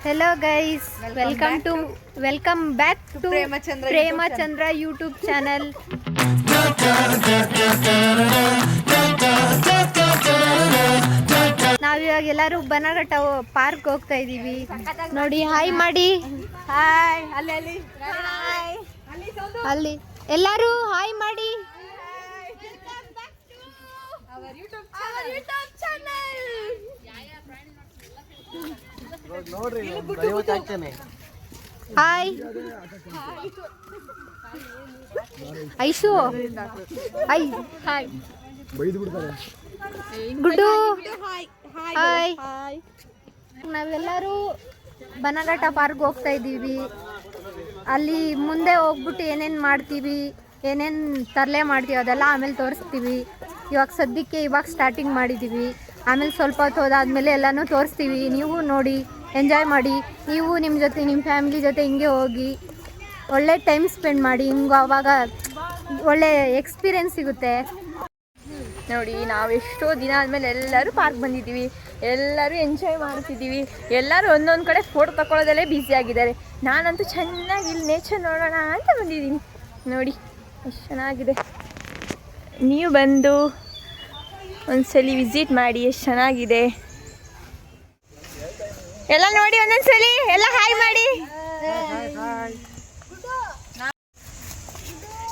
Hello guys, welcome back to Prema Chandra YouTube channel. ನಾವಿವಾಗ ಎಲ್ಲರೂ ಬನಘಟ್ಟ park ಹೋಗ್ತಾ ಇದೀವಿ ನೋಡಿ. ಹಾಯ್ ಮಾಡಿ. ಹಾಯ್. ಅಲ್ಲಿ ಎಲ್ಲರೂ ಹಾಯ್ ಮಾಡಿ. ಹಾಯ್ ಐಶು. ಹಾಯ್ ಗುಡ್ಡು. ಹಾಯ್. ನಾವೆಲ್ಲರೂ ಬನಘಟ್ಟ ಪಾರ್ಕ್ ಹೋಗ್ತಾ ಇದ್ದೀವಿ. ಅಲ್ಲಿ ಮುಂದೆ ಹೋಗ್ಬಿಟ್ಟು ಏನೇನು ಮಾಡ್ತೀವಿ, ಏನೇನು ತರಲೆ ಮಾಡ್ತೀವಿ ಅದೆಲ್ಲ ಆಮೇಲೆ ತೋರಿಸ್ತೀವಿ. ಇವಾಗ ಸದ್ಯಕ್ಕೆ ಸ್ಟಾರ್ಟಿಂಗ್ ಮಾಡಿದ್ದೀವಿ. ಆಮೇಲೆ ಸ್ವಲ್ಪ ಹೊತ್ತು ಹೋದಾದ್ಮೇಲೆ ಎಲ್ಲನೂ ತೋರಿಸ್ತೀವಿ. ನೀವು ನೋಡಿ, ಎಂಜಾಯ್ ಮಾಡಿ. ನೀವು ನಿಮ್ಮ ಜೊತೆ, ನಿಮ್ಮ ಫ್ಯಾಮಿಲಿ ಜೊತೆ ಹಿಂಗೆ ಹೋಗಿ ಒಳ್ಳೆ ಟೈಮ್ ಸ್ಪೆಂಡ್ ಮಾಡಿ. ಹಿಂಗೆ ಆವಾಗ ಒಳ್ಳೆ ಎಕ್ಸ್ಪೀರಿಯೆನ್ಸ್ ಸಿಗುತ್ತೆ ನೋಡಿ. ನಾವು ಎಷ್ಟೋ ದಿನ ಆದಮೇಲೆ ಎಲ್ಲರೂ ಪಾರ್ಕ್ ಬಂದಿದ್ದೀವಿ, ಎಲ್ಲರೂ ಎಂಜಾಯ್ ಮಾಡ್ತಿದ್ದೀವಿ. ಎಲ್ಲರೂ ಒಂದೊಂದು ಕಡೆ ಫೋಟೋ ತಗೊಳ್ಳೋದಲ್ಲೇ ಬ್ಯುಸಿ ಆಗಿದ್ದಾರೆ. ನಾನಂತೂ ಚೆನ್ನಾಗಿ ಇಲ್ಲಿ ನೇಚರ್ ನೋಡೋಣ ಅಂತ ಬಂದಿದ್ದೀನಿ. ನೋಡಿ ಎಷ್ಟು ಚೆನ್ನಾಗಿದೆ. ನೀವು ಬಂದು ಒಂದ್ಸಲಿ ವಿಸಿಟ್ ಮಾಡಿ, ಎಷ್ಟು ಚೆನ್ನಾಗಿದೆ. ಎಲ್ಲ ನೋಡಿ ಒಂದೊಂದ್ಸಲಿ ಎಲ್ಲ ಹಾಯ್ ಮಾಡಿ.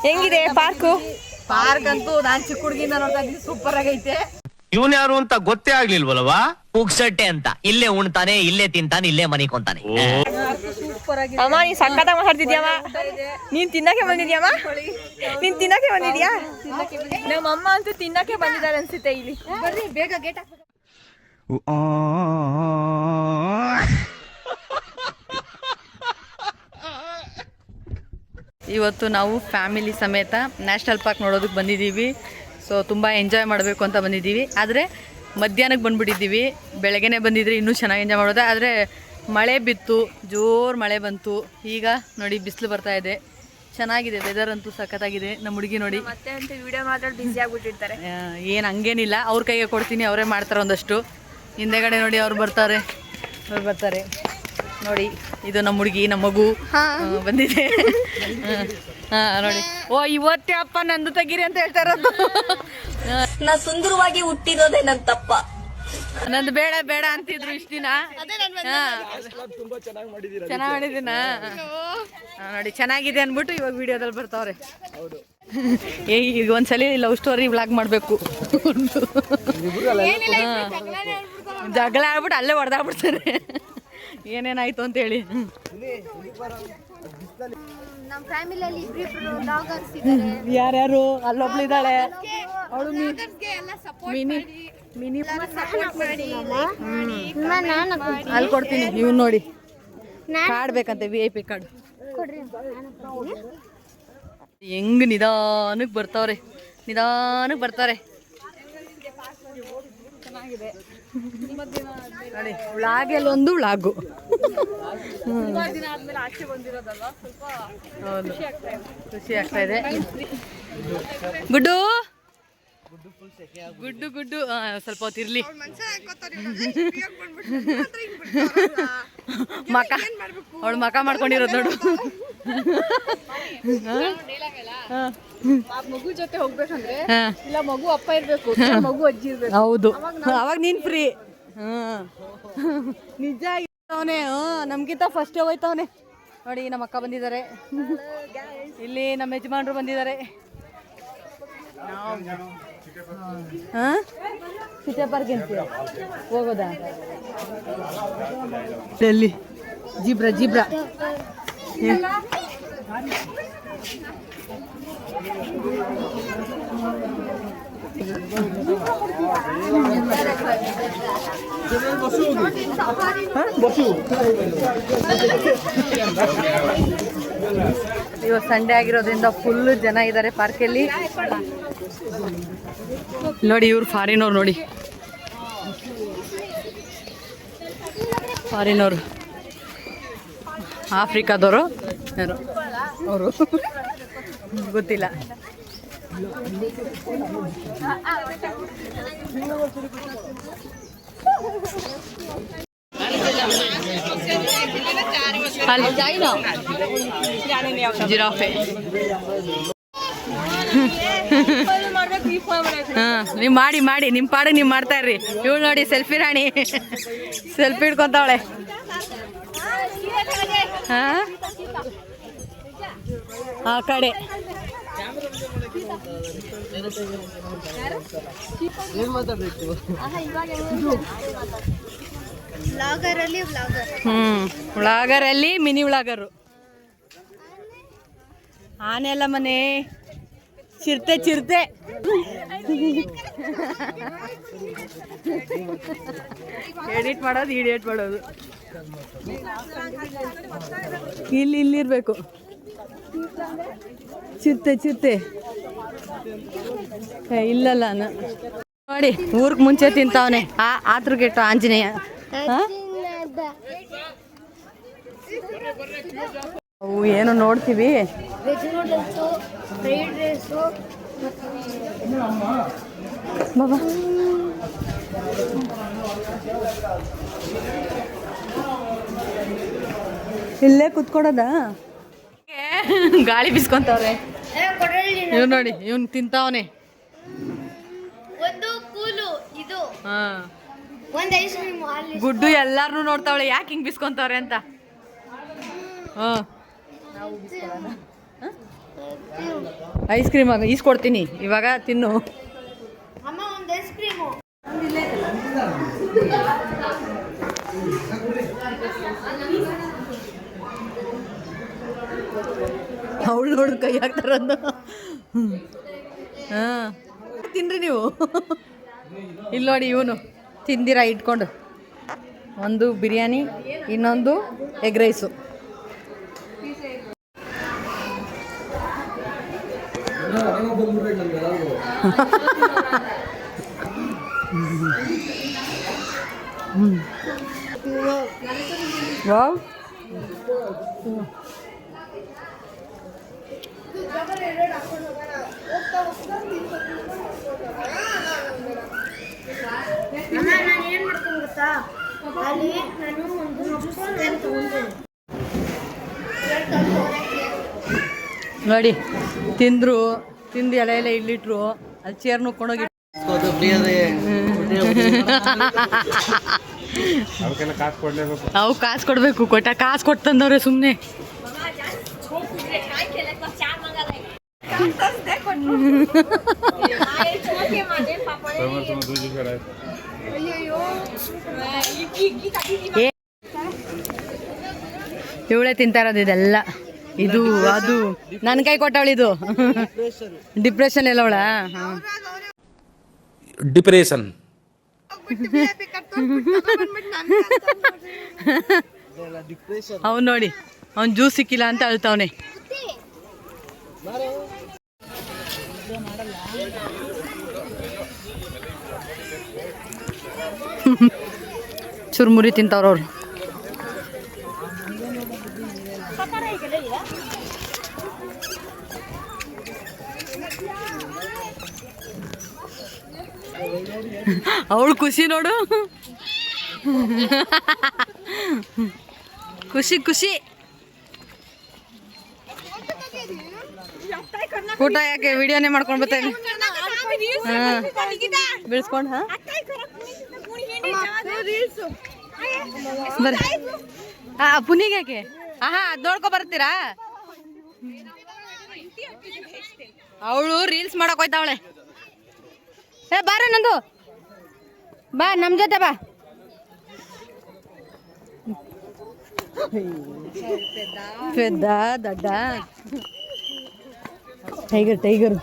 ಹೆಂಗಿದೆ ಪಾರ್ಕು? ಪಾರ್ಕ್ ಅಂತೂ ನಾನ್ ಚಿಕ್ಕ ಹುಡುಗಿಯಿಂದ ನೋಡ್ತಾ ಇದ್ದೀನಿ, ಸೂಪರ್ ಆಗೈತೆ. ಇವನ್ ಯಾರು ಅಂತ ಗೊತ್ತೇ ಆಗ್ಲಿಲ್ವಲ್ವಾ? ಪುಕ್ಸಟ್ಟೆ ಅಂತ. ಇಲ್ಲೇ ಉಣ್ತಾನೆ, ಇಲ್ಲೇ ತಿಂತಾನೆ, ಇಲ್ಲೇ ಮನಿಕೊಂತಾನೆ. ಅಮ್ಮ ನೀನ್ ಸಕ್ಕತ್ತಾಗಿ ಮಾತಾಡ್ತಿದ್ಯಮ್ಮ. ನೀನ್ ತಿನ್ನಕ್ಕೆ ಬಂದಿದ್ಯಮ್ಮ? ನೀನ್ ತಿನ್ನಕ್ಕೆ ಬಂದಿದ್ಯಾ? ನಮ್ಮಮ್ಮ ಅಂತೂ ತಿನ್ನಕ್ಕೆ ಬಂದಿದ್ದಾರೆ ಅನ್ಸುತ್ತೆ. ಇಲ್ಲಿ ಬರ್ರಿ ಬೇಗ ಗೇಟ್ ಹಾಕ್ಬೇಕು. ಇವತ್ತು ನಾವು ಫ್ಯಾಮಿಲಿ ಸಮೇತ ನ್ಯಾಷನಲ್ ಪಾರ್ಕ್ ನೋಡೋದಕ್ಕೆ ಬಂದಿದ್ದೀವಿ. ಸೊ ತುಂಬ ಎಂಜಾಯ್ ಮಾಡಬೇಕು ಅಂತ ಬಂದಿದ್ದೀವಿ. ಆದರೆ ಮಧ್ಯಾಹ್ನಕ್ಕೆ ಬಂದುಬಿಟ್ಟಿದ್ದೀವಿ. ಬೆಳಗ್ಗೆನೇ ಬಂದಿದ್ರೆ ಇನ್ನೂ ಚೆನ್ನಾಗಿ ಎಂಜಾಯ್ ಮಾಡೋದು. ಆದರೆ ಮಳೆ ಬಿತ್ತು, ಜೋರು ಮಳೆ ಬಂತು. ಈಗ ನೋಡಿ ಬಿಸಿಲು ಬರ್ತಾ ಇದೆ. ಚೆನ್ನಾಗಿದೆ, ವೆದರ್ ಅಂತೂ ಸಖತ್ತಾಗಿದೆ. ನಮ್ಮ ಹುಡುಗಿ ನೋಡಿ ಮತ್ತೆ ಅಂತ ವಿಡಿಯೋ ಮಾತಾಡಿ ಬಿಸಿ ಆಗ್ಬಿಟ್ಟಿರ್ತಾರೆ. ಏನು ಹಂಗೇನಿಲ್ಲ, ಅವ್ರ ಕೈಗೆ ಕೊಡ್ತೀನಿ, ಅವರೇ ಮಾಡ್ತಾರೆ ಒಂದಷ್ಟು. ಹಿಂದೆಗಡೆ ನೋಡಿ ಅವ್ರು ಬರ್ತಾರೆ ನೋಡಿ. ಇದು ನಮ್ಮ ಹುಡುಗಿ, ನಮ್ಮ ಮಗು ಬಂದಿದೆ. ನೋಡಿ. ಓ ಇವತ್ತೇ ಅಪ್ಪ ನಂದು ತೆಗೀರಿ ಅಂತ ಹೇಳ್ತಾ ಇರೋದು. ನಾ ಸುಂದರವಾಗಿ ಹುಟ್ಟಿರೋದೇ ನನ್ನ ತಪ್ಪ. ನಂದು ಬೇಡ ಬೇಡ ಅಂತಿದ್ರು ಇಷ್ಟ ದಿನ. ಚೆನ್ನಾಗಿ ಮಾಡಿದ್ದೀನ ನೋಡಿ, ಚೆನ್ನಾಗಿದೆ ಅನ್ಬಿಟ್ಟು ಇವಾಗ ವಿಡಿಯೋದಲ್ಲಿ ಬರ್ತಾವ್ರೆ. ಈಗ ಒಂದ್ಸಲಿ ಲವ್ ಸ್ಟೋರಿ ವ್ಲಾಗ್ ಮಾಡಬೇಕು. ಜಗಳ ಆಡ್ಬಿಟ್ಟು ಅಲ್ಲೇ ಹೊಡೆದಾಗ್ಬಿಡ್ತಾರೆ ಏನೇನಾಯ್ತು ಅಂತ ಹೇಳಿ. ನಮ್ಮ ಫ್ಯಾಮಿಲಿಯಲ್ಲಿ ಇಬ್ರಿಬ್ರು ಡಾಗರ್ಸ್ ಇದ್ದಾರೆ. ಯಾರ್ಯಾರು? ಅಲ್ಲೊಬ್ಳಿದ್ದಾಳೆ ಅವಳು ಮಿನಿ. ಅಲ್ಲಿ ಕೊಡ್ತೀನಿ, ಇವ್ ನೋಡಿ ಕಾಡ್ಬೇಕಂತೆ, VIP ಕಾರ್ಡ್. ಹೆಂಗ್ ನಿಧಾನಕ್ಕೆ ಬರ್ತಾವ್ರೆ, ಬರ್ತಾರೆ. ಚೆನ್ನಾಗಿದೆ ನೋಡಿ. ವ್ಲಾಗಲ್ಲಿ ಒಂದು ವ್ಲಾಗು. ಹೌದು, ಖುಷಿ ಆಗ್ತಾ ಇದೆ. ಗುಡ್ಡು ಸ್ವಲ್ಪ ಹೊತ್ತು ಇರ್ಲಿ. ಅವಳು ಮಕ ಮಾಡ್ಕೊಂಡಿರೋದು ನೋಡು. ಮಗು ಜೊತೆ ಹೋಗ್ಬೇಕಂದ್ರೆ ಇಲ್ಲ ಮಗು ಅಪ್ಪ ಇರ್ಬೇಕು, ಮಗು ಅಜ್ಜಿ ಇರ್ಬೇಕು. ಹೌದು, ಅವಾಗ ನೀನ್ ಫ್ರೀ. ನಿಜ ಅವನೇ ನಮ್ಗಿಂತ ಫಸ್ಟ್ ಹೋಯ್ತವನೆ ನೋಡಿ. ನಮ್ಮ ಅಕ್ಕ ಬಂದಿದ್ದಾರೆ, ಇಲ್ಲಿ ನಮ್ಮ ಯಜಮಾನ್ರು ಬಂದಿದ್ದಾರೆ. ಸಿಟಿ ಪಾರ್ಕ್ ಹೋಗೋದಾ? ಎಲ್ಲಿ? ಜಿಬ್ರಾ ಇವತ್ತು ಸಂಡೇ ಆಗಿರೋದ್ರಿಂದ ಫುಲ್ ಜನ ಇದ್ದಾರೆ ಪಾರ್ಕಲ್ಲಿ ನೋಡಿ. ಇವ್ರು ಫಾರಿನವ್ರು ನೋಡಿ, ಫಾರಿನವ್ರು, ಆಫ್ರಿಕಾದವರು ಯಾರು ಅವರು ಗೊತ್ತಿಲ್ಲ. ಜಿರಾಫೆ. ನೀವು ಮಾಡಿ ನಿಮ್ಮ ಪಾಡಿಗೆ ನೀವು ಮಾಡ್ತಾ ಇರ್ರಿ. ಇವಳು ನೋಡಿ ಸೆಲ್ಫಿ ರಾಣಿ ಸೆಲ್ಫಿ ಇಟ್ಕೊಂತಾವಳೆ. ಆ ಕಡೆ ವ್ಲಾಗರಲ್ಲಿ ಮಿನಿ ವ್ಲಾಗರು. ಆನೆಲ್ಲ ಮನೆ ಚಿರತೆ ಎಡಿಟ್ ಮಾಡೋದು ಇಡಿಯೇಟ್ ಮಾಡೋದು. ಇಲ್ಲಿರ್ಬೇಕು ಚಿರತೆ ಇಲ್ಲಲ್ಲ ನೋಡಿ. ಊರ್ಗ್ ಮುಂಚೆ ತಿಂತಾವನೆ ಆತ್ರ ಕೆಟ್ಟ ಆಂಜನೇಯ. ಅವು ಏನೋ ನೋಡ್ತೀವಿ. ಬಾಬಾ ಇಲ್ಲೇ ಕುತ್ಕೊಡೋದ. ಗಾಳಿ ಬಿಸ್ಕೊಂತವ್ರೆ ಇವ್ ನೋಡಿ. ಇವ್ನ್ ತಿಂತಾವನೆ. ಗುಡ್ಡು ಎಲ್ಲಾರನು ನೋಡ್ತಾವಳೆ ಯಾಕೆ ಹಿಂಗ್ ಬಿಸ್ಕೊಂತವ್ರೆ ಅಂತ. ಐಸ್ ಕ್ರೀಮ್ ಈಸ್ಕೊಡ್ತೀನಿ ಇವಾಗ ತಿನ್ನು. ಅವಳು ನೋಡು ಕೈ ಹಾಕ್ತಾರಂದು. ತಿನ್ರಿ ನೀವು. ಇಲ್ಲಿ ನೋಡಿ ಇವನು ತಿಂದಿರ ಇಟ್ಕೊಂಡು. ಒಂದು ಬಿರಿಯಾನಿ, ಇನ್ನೊಂದು ಎಗ್ ರೈಸು. ವಾವ್ ನೋಡಿ ತಿಂದ್ರು. ತಿಂದು ಎಲೆ ಇಲ್ಲಿಟ್ರು. ಅಲ್ಲಿ ಚೇರ್ ನುಕ್ಕೊಂಡೋಗಿ ಅವು ಕಾಸು ಕೊಡ್ಬೇಕು. ಕಾಸು ಕೊಟ್ಟಂದವ್ರೆ ಸುಮ್ಮನೆ. ಇವಳೇ ತಿಂತಾ ಇರೋದು ಇದೆಲ್ಲ. ಇದು ಅದು ನನ್ನ ಕೈ ಕೊಟ್ಟವಳಿದು. ಡಿಪ್ರೆಷನ್ ಎಲ್ಲ ಅವಳ ಡಿಪ್ರೆಷನ್. ಅವನು ನೋಡಿ ಅವ್ನು ಜ್ಯೂಸ್ ಸಿಕ್ಕಿಲ್ಲ ಅಂತ ಅಳ್ತಾವನೆ. ಚುರುಮುರಿ ತಿಂತವ್ರವ್ರು. ಅವಳು ಖುಷಿ ನೋಡು. ಖುಷಿ ಊಟ ಯಾಕೆ ವಿಡಿಯೋನೇ ಮಾಡ್ಕೊಂಡು ಬರ್ತಾ ಇದ್ದೀನಿ. ಬೆಳೆಸ್ಕೊಂಡು ಬರ್ರಿ. ಪುನಿಗೆ ಯಾಕೆ ಅದ್ ನೋಡ್ಕೊ ಬರ್ತೀರಾ. ಅವಳು ರೀಲ್ಸ್ ಮಾಡಕ್ ಹೋಯ್ತಾವಳೆ. ಬಾರ ನಂದು ಬಾ ನಮ್ ಜೊತೆ ಬಾ. ಪೆದ್ದ ದಡ್ಡ ಟೈಗರ್.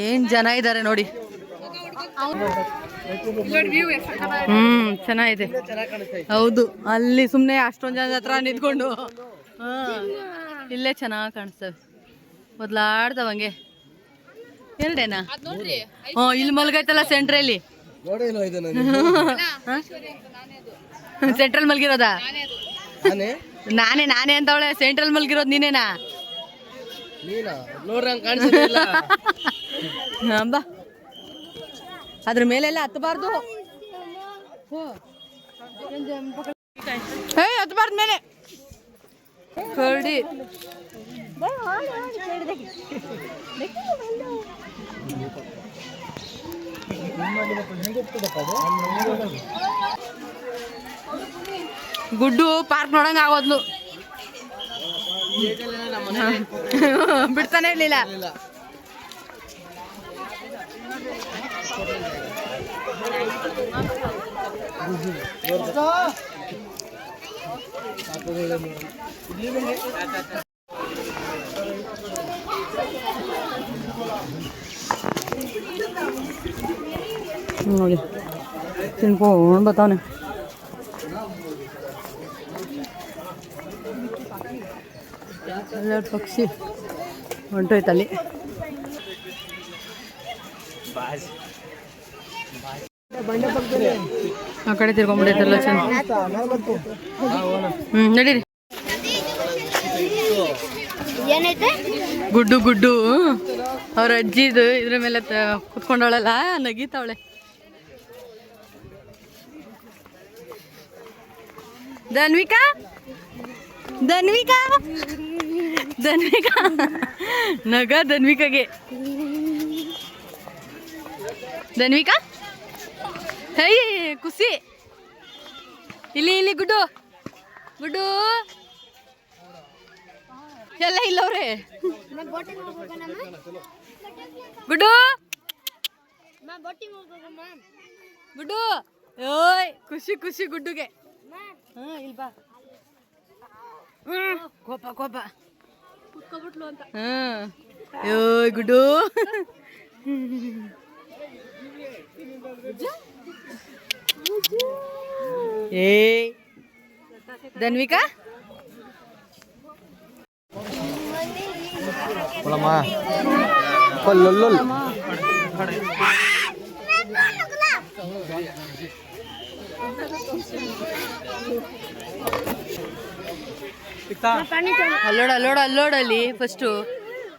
ಏನ್ ಜನ ಇದ್ದಾರೆ ನೋಡಿ. ಚೆನ್ನಾಗಿದೆ. ಹೌದು ಅಲ್ಲಿ ಸುಮ್ನೆ ಅಷ್ಟೊಂದ್ ಜನ ಹತ್ರ ನಿಂತ್ಕೊಂಡು ಇಲ್ಲೇ ಚೆನ್ನಾಗಿ ಕಾಣಿಸ್ತವೆ, ಮೊದ್ಲಾಡ್ತಾವ ಹಂಗೆ. ಎರಡೇನಾ? ಹ್ಞೂ ಇಲ್ಲಿ ಮಲ್ಗೈತಲ್ಲ ಸೆಂಟ್ರಲ್ಲಿ. ಸೆಂಟ್ರಲ್ ಮಲ್ಗಿರೋದಾ? ನಾನೇ ಅಂತವಳೆ. ಸೆಂಟ್ರಲ್ ಮಲ್ಗಿರೋದು ನೀನೇನಾ? ಬಾ, ಅದ್ರ ಮೇಲೆಲ್ಲ ಹತ್ತಬಾರ್ದು. ಹತ್ತಬಾರ್ದು ಮೇಲೆ ಕರಡಿ. ಗುಡ್ಡು ಪಾರ್ಕ್ ನೋಡಂಗ ಆಗೋದ್ಲು. ಬಿಡ್ತಾನೆ ಇರ್ಲಿಲ್ಲ. ನೋಡಿ ತಿನ್ಕೊಂಡು ಬರ್ತಾವನೆ. ಎಲ್ಲ ಪಕ್ಷಿ ಹೊಂಟೋಯ್ತಲ್ಲಿ. ಆ ಕಡೆ ತಿರ್ಕೊಂಡ್ಬಿಡೈತಲ್ಲ ಚೆಂದ. ನಡೀರಿ. ಗುಡ್ಡು ಗುಡ್ಡು ಅವ್ರ ಅಜ್ಜಿದು ಇದ್ರ ಮೇಲೆ ಕುತ್ಕೊಂಡವಳಲ್ಲ, ನಗೀತಾವಳೆ. ಧನ್ವಿಕಾ ಧನ್ವಿಕಾ ಧನ್ವಿಕಾ ನಗ ಧನ್ವಿಕಾಗೆ. ಧನ್ವಿಕಾ ಹೈ ಖುಷಿ. ಇಲ್ಲಿ ಗುಡ್ಡು ಗುಡ್ಡು ಎಲ್ಲ ಇಲ್ಲವ್ರೆ. ಗುಡ್ಡು ಗುಡ್ಡು ಓಯ್ ಖುಷಿ ಖುಷಿ ಗುಡ್ಡುಗೆ. ಇಲ್ಲಿ ಬಾ. ಕೋಪ ಕೋಪ ಕುತ್ಕೊಬಿಟ್ಲು ಅಂತ. ಓಯ್ ಗುಡ್ಡು. ಏ ಧನ್ವಿಕಾ ಅಲ್ಲೋಡಲ್ಲಿ ಫಸ್ಟು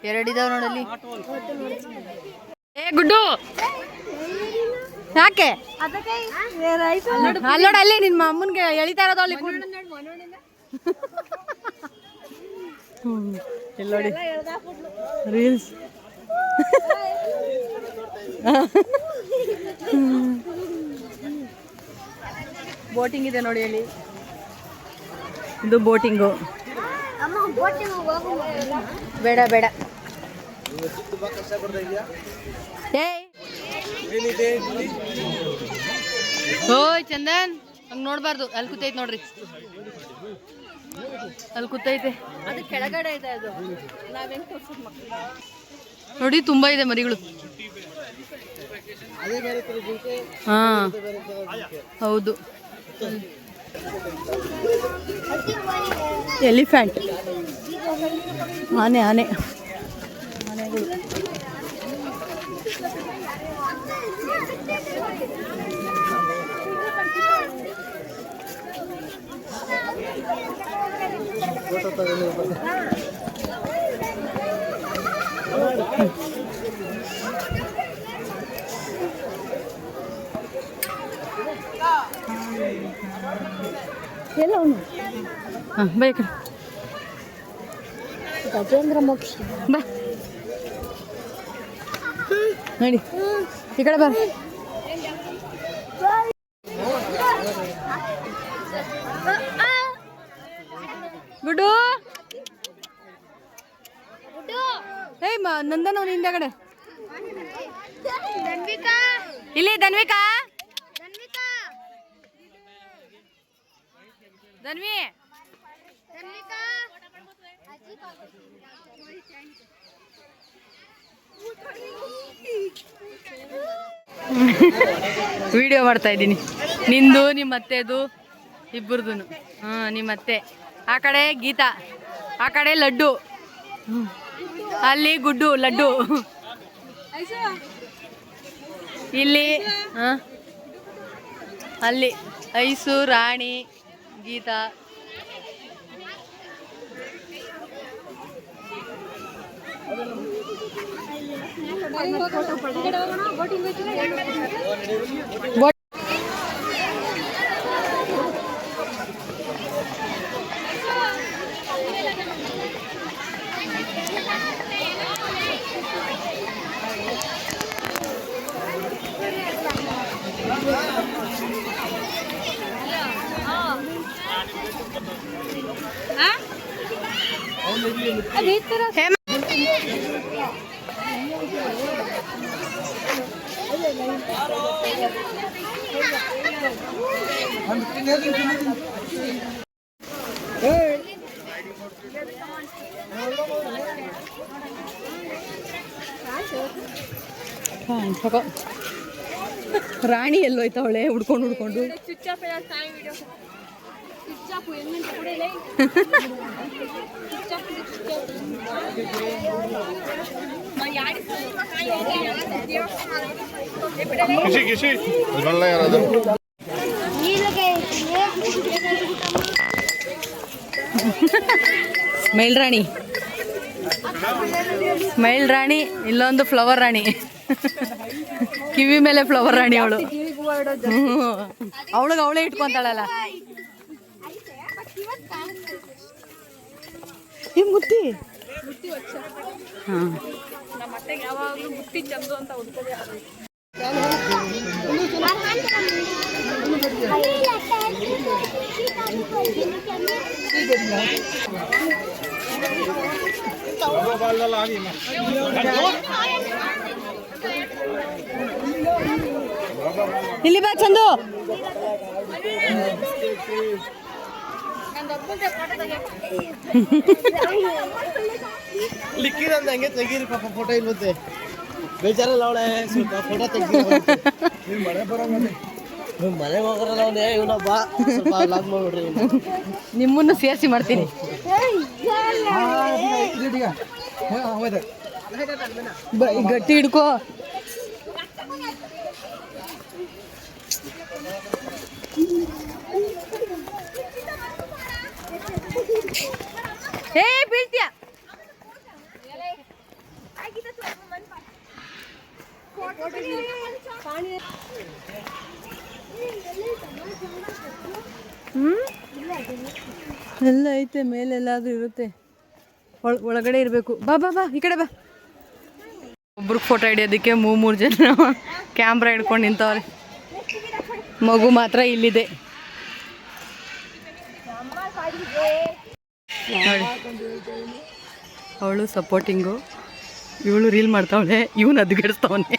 ಎರಡಿದಾವ ನೋಡಲ್ಲಿ. ಏ ಗುಡ್ಡು ಯಾಕೆ ಅಲ್ಲೋಡ ಅಲ್ಲಿ ನಿನ್ನ ಅಮ್ಮನ್ಗೆ ಎಳಿತಾ ಇರೋದು ಅಲ್ಲಿ ನೋಡಿ ರೀಲ್ಸ್. ಬೋಟಿಂಗ್ ಇದೆ ನೋಡಿ ಅಲ್ಲಿ. ಇದು ಬೋಟಿಂಗು. ಬೇಡ ಬೇಡ. ಓಯ್ ಚಂದನ್ ಹಂಗೆ ನೋಡ್ಬಾರ್ದು. ಅಲ್ಲಿ ಕೂತೈತೆ ನೋಡ್ರಿ, ಅಲ್ಲಿ ಕೂತೈತೆ. ಅದು ಕೆಳಗಡೆ ಇದೆ. ಅದು ನಾವೇನು ತೋರ್ಸೋದು ಮಕ್ಕಳು ನೋಡಿ, ತುಂಬಾ ಇದೆ ಮರಿಗಳು. ಹಾ ಹೌದು. ಎಲಿಫೆಂಟ್, ಆನೆ ಆನೆಗಳು. ಎಲ್ಲ ಅವನು ಬೇಕು ಗಜೇಂದ್ರ ಮೋಕ್ಷ. ಬಾ ನೋಡಿ ಈ ಕಡೆ ಬಾ. ಗುಡ್ಡು ಏಯ್ ನಂದನ ಅವನು ಹಿಂದಗಡೆ. ಇಲ್ಲಿ ಧನ್ವಿಕಾ ಧನ್ವಿ ವಿಡಿಯೋ ಮಾಡ್ತಾ ಇದ್ದೀನಿ. ನಿಂದು ನಿಮ್ಮ ಅತ್ತೆದು ಇಬ್ಬರದು. ನಿಮ್ಮ ಅತ್ತೆ ಆ ಕಡೆ ಗೀತಾ ಆ ಕಡೆ ಲಡ್ಡು, ಅಲ್ಲಿ ಗುಡ್ಡು ಲಡ್ಡು, ಇಲ್ಲಿ ಅಲ್ಲಿ ಐಸು, ರಾಣಿ, ಗೀತಾ. ರಾಣಿ ಎಲ್ಲೋಯ್ತವಳೆ ಹುಡ್ಕೊಂಡು ಸ್ಮೈಲ್ ರಾಣಿ, ಸ್ಮೈಲ್ ರಾಣಿ, ಇಲ್ಲೊಂದು ಫ್ಲವರ್ ರಾಣಿ, ಕಿವಿ ಮೇಲೆ ಫ್ಲವರ್ ರಾಣಿ ಅವಳು. ಅವಳಿಗೆ ಅವಳೇ ಇಟ್ಕೊಂತಾಳಲ್ಲ. ಈ ಮುತ್ತಿ ಹಾಂ ಇಲ್ಲಿ ಬಾ ಚಂದು. ಲಿಕ್ಕಿದಂತ ಹಂಗೆ ತೆಗೀರಿ ಪಾಪ, ಫೋಟೋ ಇಲ್ವಂತೆ. ಬೇಜಾರಲ್ಲ ಅವಳೆ, ಸ್ವಲ್ಪ ಫೋಟೋ ತೆಗ್ದು ಮಳೆ ಬರೋಂಗೆ. ಮನೆ ಹೋಗ್ರಲ್ಲ ಅವನೇ ಇವನೊಬ್ಬ, ಸ್ವಲ್ಪ ಲಾಗ್ ಮಾಡ್ಬಿಡ್ರಿ. ನಿಮ್ಮನ್ನು ಸೇರಿಸಿ ಮಾಡ್ತೀನಿ. ಗಟ್ಟಿ ಹಿಡ್ಕೋ. ಏ ಬೀಳ್ತೀಯ. ಎಲ್ಲ ಐತೆ, ಮೇಲೆಲ್ಲಾದ್ರೂ ಇರುತ್ತೆ, ಒಳಗಡೆ ಇರಬೇಕು. ಬಾ ಬಾ ಬಾ, ಈ ಕಡೆ ಬಾ. ಒಬ್ರಿಗೆ ಫೋಟೋ ಹಿಡಿಯೋದಕ್ಕೆ 3 ಜನ ಕ್ಯಾಮ್ರಾ ಹಿಡ್ಕೊಂಡು ನಿಂತವ್ರೆ. ಮಗು ಮಾತ್ರ ಇಲ್ಲಿದೆ ನೋಡಿ. ಅವಳು ಸಪೋರ್ಟಿಂಗು, ಇವಳು ರೀಲ್ ಮಾಡ್ತಾವಳೆ, ಇವನು ಅದ್ಗೆಡಿಸ್ತವನೆ.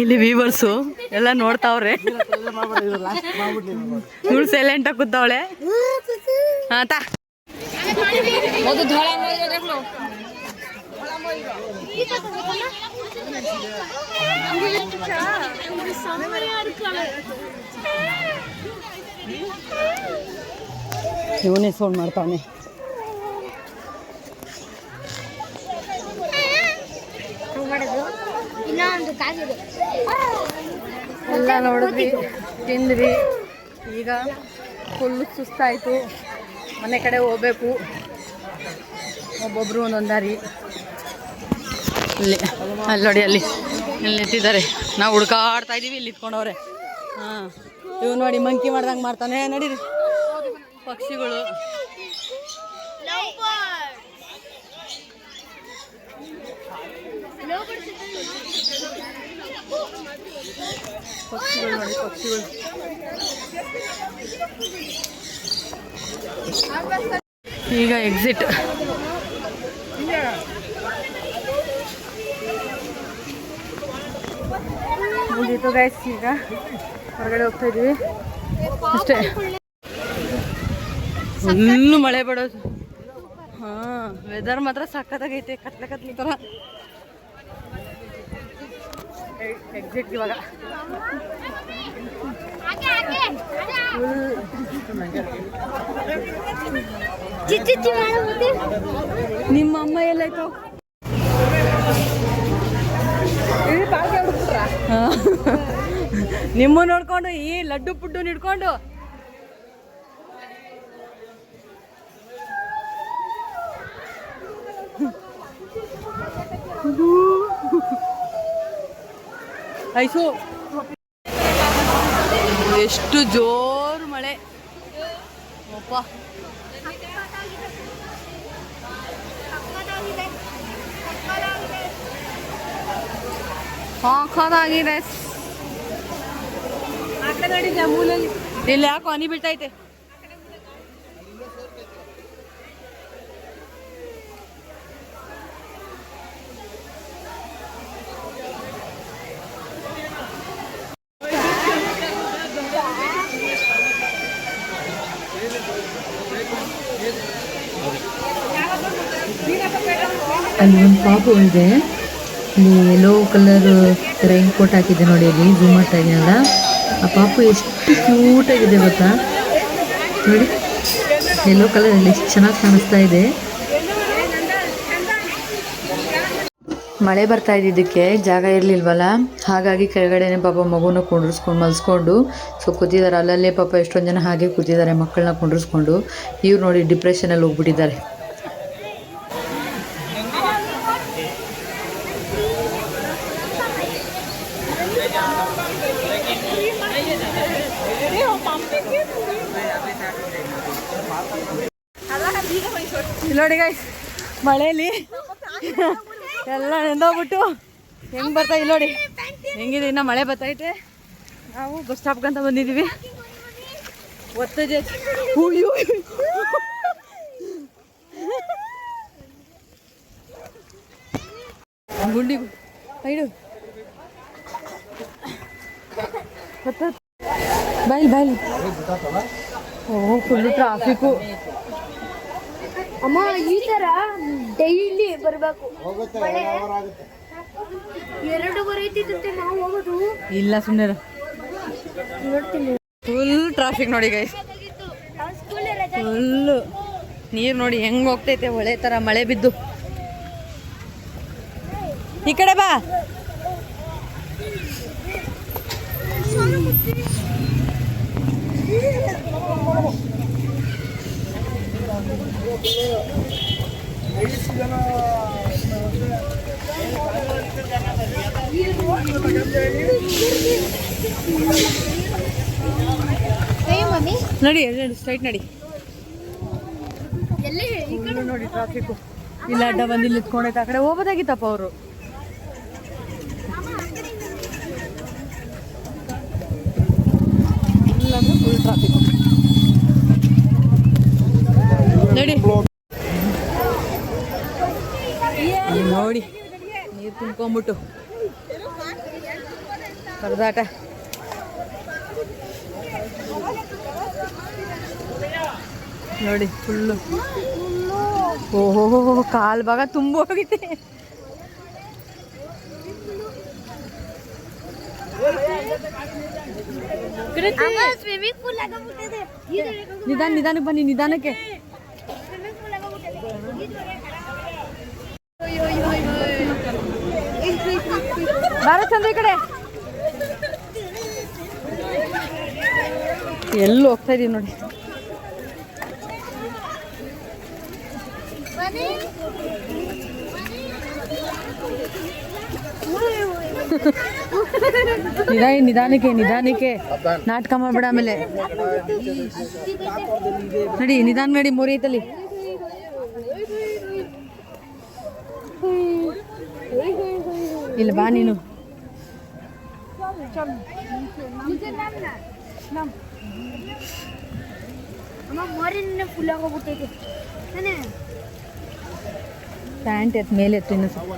ಇಲ್ಲಿ ವೀವರ್ಸು ಎಲ್ಲ ನೋಡ್ತಾವ್ರೆ. ಇವಳು ಸೈಲೆಂಟ್ ಆಗಿ ಕೂತಾವಳೆ. ಹಾಂ ತಾ ಇವನೇ ಸೌಂಡ್ ಮಾಡ್ತಾವನೆ. ಎಲ್ಲ ನೋಡಿದ್ವಿ, ತಿಂದ್ವಿ. ಈಗ ಫುಲ್ ಸುಸ್ತಾಯಿತು, ಮನೆ ಕಡೆ ಹೋಗ್ಬೇಕು. ಒಬ್ಬೊಬ್ರು ಒಂದೊಂದು ದಾರಿ. ಇಲ್ಲಿ ಅಲ್ಲಿ ನೋಡಿ, ಅಲ್ಲಿ ನಿಂತಿದ್ದಾರೆ. ನಾವು ಹುಡ್ಕಾಡ್ತಾ ಇದ್ದೀವಿ, ಇಲ್ಲಿ ಇಟ್ಕೊಂಡವ್ರೆ. ಹಾಂ, ಇವು ನೋಡಿ ಮಂಕಿ ಮಾಡ್ದಂಗೆ ಮಾಡ್ತಾನೆ. ನಡೀರಿ, ಪಕ್ಷಿಗಳು. ಪಕ್ಷಿಗಳು ನೋಡಿ, ಪಕ್ಷಿಗಳು. ಈಗ ಎಕ್ಸಿಟ್. ಮುಗೀತು ಗೈಸ್, ಈಗ ಹೊರಗಡೆ ಹೋಗ್ತಾ ಇದೀವಿ ಅಷ್ಟೇ. ಫುಲ್ಲು ಮಳೆ ಬರೋದು. ಹಾಂ, ವೆದರ್ ಮಾತ್ರ ಸಕ್ಕತ್ತಾಗೈತೆ, ಕತ್ಲೆ ಥರ. ಎಕ್ಸಿಟ್ ಇವಾಗ. ನಿಮ್ಮ ಅಮ್ಮ ಎಲ್ಲಾಯ್ತು? ನಿಮ್ಮ ನೋಡ್ಕೊಂಡು ಈ ಲಡ್ಡು ಪುಡ್ಡು ನಿಡ್ಕೊಂಡು ಐಸು ಎಷ್ಟು ಜೋರು ಮಳೆ ಅಪ್ಪ. ಹಾಕೋದಾಗಿದೆ. ಇಲ್ಲಿ ಯಾಕೋ ಹನಿ ಬೀಳ್ತೈತೆ. ಅಲ್ಲಿ ಒಂದು ಪಾಪು ಇದೆ, ಇಲ್ಲಿ ಯೆಲ್ಲೋ ಕಲರ್ ರೈನ್ ಕೋಟ್ ಹಾಕಿದೆ ನೋಡಿ, ಅಲ್ಲಿ ಝೂಮ್ ಮಾಡ್ತಾ ಇದೆಯಲ್ಲ, ಆ ಪಾಪು ಎಷ್ಟು ಕ್ಯೂಟ್ ಆಗಿದೆ ಗೊತ್ತಾ ನೋಡಿ, ಯೆಲ್ಲೋ ಕಲರ್ ಅಲ್ಲಿ ಎಷ್ಟು ಚೆನ್ನಾಗಿ ಕಾಣಿಸ್ತಾ ಇದೆ. ಮಳೆ ಬರ್ತಾ ಇದ್ದಿದ್ದಕ್ಕೆ ಜಾಗ ಇರಲಿಲ್ವಲ್ಲ, ಹಾಗಾಗಿ ಕೆಳಗಡೆನೆ ಪಾಪ ಮಗುನ ಕುಂಡ್ರಿಸ್ಕೊಂಡು ಮಲ್ಸ್ಕೊಂಡು ಕೂತಿದ್ದಾರೆ. ಅಲ್ಲಲ್ಲೇ ಪಾಪ ಎಷ್ಟೊಂದು ಜನ ಹಾಗೆ ಕೂತಿದ್ದಾರೆ ಮಕ್ಕಳನ್ನ ಕುಂಡ್ರಿಸ್ಕೊಂಡು. ಇವ್ರು ನೋಡಿ ಡಿಪ್ರೆಷನಲ್ಲಿ ಹೋಗ್ಬಿಟ್ಟಿದ್ದಾರೆ. ನೋಡಿ ಗೈಸ್, ಮಳೆಯಲ್ಲಿ ಎಲ್ಲ ನೆಂದೋಗ್ಬಿಟ್ಟು ಹೆಂಗೆ ಬರ್ತಾ ಇಲ್ಲ ನೋಡಿ, ಹೆಂಗಿದೆ. ಇನ್ನು ಮಳೆ ಬರ್ತೈತೆ. ನಾವು ಬಸ್ ಸ್ಟಾಪ್ಗಂತ ಬಂದಿದ್ದೀವಿ. ಒತ್ತಜೆ ಗುಂಡಿ ಐಡು ಬಾಯ್ಲಿ ಬಾಯ್ಲಿ. ಓಹ್ ಫುಲ್ಲು ಟ್ರಾಫಿಕ್ಕು. ಅಮ್ಮ ಈ ತರ ಡೈಲಿ ಬರ್ಬೇಕು. ಎರಡು ಬರೈತಿದ್ದಂತೆ ನಾವು ಹೋಗೋದು. ಇಲ್ಲ ಸುಮ್ಮನೆ ನೋಡ್ತೀನಿ. ಫುಲ್ ಟ್ರಾಫಿಕ್ ನೋಡಿ ಗೈಸ್, ಫುಲ್ಲು ನೀರು ನೋಡಿ ಹೆಂಗೆ ಹೋಗ್ತೈತೆ ಹೊಳೆ ಥರ ಮಳೆ ಬಿದ್ದು. ಈ ಕಡೆ ಬಾ. ನಡಿ ಸ್ಟ್ರೈಟ್ ನಡಿ. ನೋಡಿ ಟ್ರಾಫಿಕ್ ಇಲ್ಲ, ಅಡ್ಡ ಬಂದು ಇಲ್ಲಿ ನಿಂತ್ಕೊಂಡೈತೆ. ಆ ಕಡೆ ಹೋಗೋದಾಗಿತ್ತಪ್ಪ ಅವರು. ಫುಲ್ ಟ್ರಾಫಿಕ್ ನಡಿ. ನೋಡಿ ನೀರು ತುಂಬ್ಕೊಂಬಿಟ್ಟು ಪರದಾಟ. ನೋಡಿ ಫುಲ್ಲು. ಓಹೋ ಕಾಲು ಭಾಗ ತುಂಬ ಹೋಗಿದೆ. ನಿಧಾನಕ್ಕೆ ಬನ್ನಿ, ನಿಧಾನಕ್ಕೆ. ಬಾರ ಚಂದ್ರ ಈ ಕಡೆ. ಎಲ್ಲೂ ಹೋಗ್ತಾ ಇದೀವಿ ನೋಡಿ. ನಿಧಾನಕ್ಕೆ ನಿಧಾನಕ್ಕೆ ನಾಟಕ ಮಾಡ್ಬೇಡ. ಆಮೇಲೆ ನಡಿ, ನಿಧಾನ ನಡಿ. ಮೋರಿ ಐತಲ್ಲಿ. ಇಲ್ಲ ಬಾ ನೀನು. ಪ್ಯಾಂಟ್ ಎತ್ ಮೇಲೆ ಎತ್ತು ಇನ್ನು ಸ್ವಲ್ಪ.